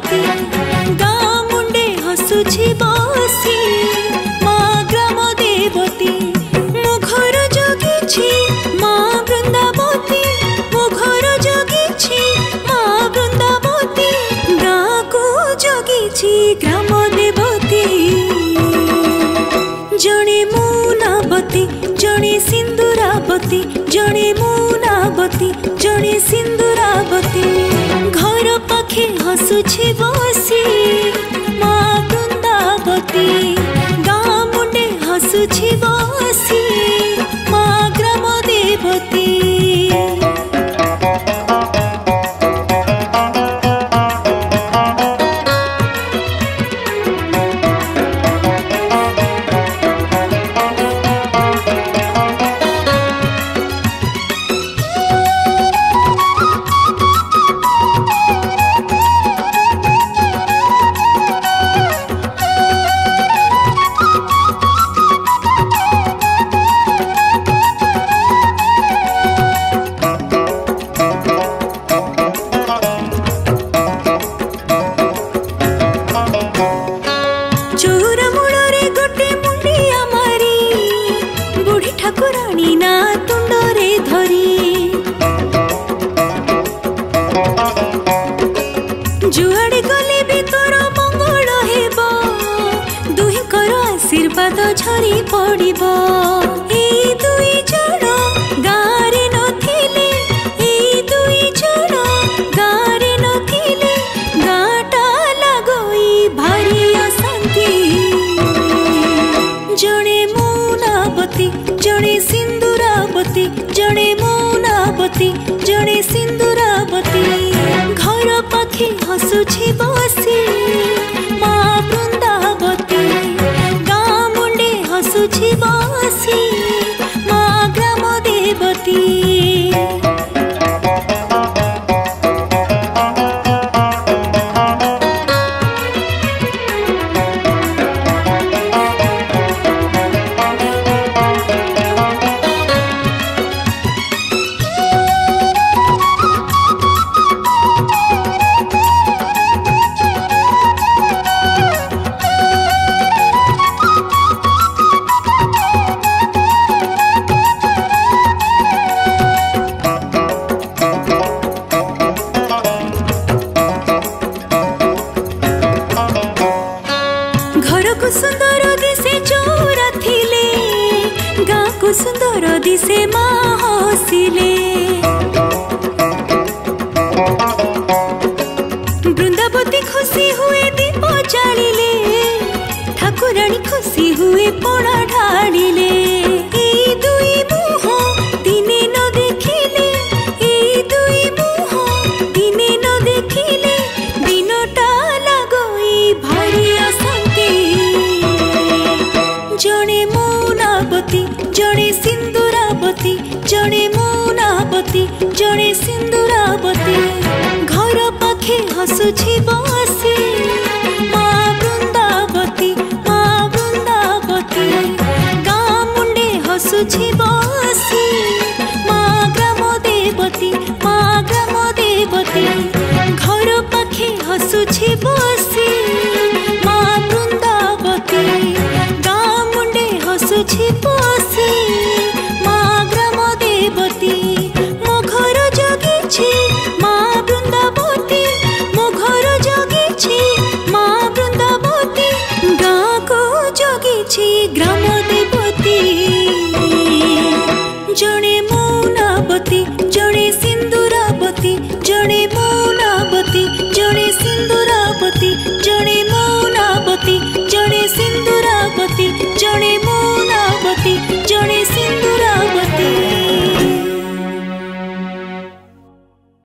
ବୃନ୍ଦାବତୀ ଗାଁ ମୁଣ୍ଡେ ହସୁଛି ବସି ମା ଗ୍ରାମ ଦେବତୀ ମୋ ଘର ଜଗିଛି ମା ବୃନ୍ଦାବତୀ ମୋ ଘର ଜଗିଛି ମା ବୃନ୍ଦାବତୀ ଗାଁକୁ ଜଗିଛି ଗ୍ରାମ ଦେବତୀ ଜଣେ ମୁନାବତୀ ଜଣେ ସିନ୍ଦୁରାବତୀ ଜଣେ ମୁନାବତୀ ଜଣେ ସିନ୍ଦୁରାବତୀ घर पाखे हसुछि बसी माँ बृंदावती गाँ मुंडे हसुछि बसी माँ ग्राम देवती ठाकुराणी ना तुंडरे धरी जुआड़े गले भी तोर मंगल हेब दुहिंकर आशीर्वाद झरी पड़िब ए दुई जण गारे नथिले ए दुई जण गारे नथिले गाटा लगई भारी अशांति जणे मुनाबती जणे सिंदूरावती जणे मौनावती जणे सिंदूरावती घर पाखे हसुछि बसी माँ बृंदावती गाँ मुंडे हसुछि बसी माँ ग्राम देवती सुंदर दिसे चोरा थिले गाँ को सुंदर दिसे माँ हसिले बृंदावती खुशी हुए दीप जालिले ठाकुराणी खुशी हुए पणा ढालिले ए दुई मुह दिने न देखिले ए दुई मुह दिने न देखिले दिनटा लगई भारी अशांति जणे मौनावती जणे सिंदूरावती जणे मौनावती जणे सिंदूरावती घर पाखे हसुछि बसी माँ बृंदावती गाँ मुंडे हसुछि बसी माँ ग्राम देवती घर पाखे हसुछि बसी माँ बृंदावती गाँ मुंडे हसुछि बसी माँ ग्राम देवती मो घर जगिछि माँ बृंदावती मो घर जगिछि माँ बृंदावती गाँ को जगिछि ग्राम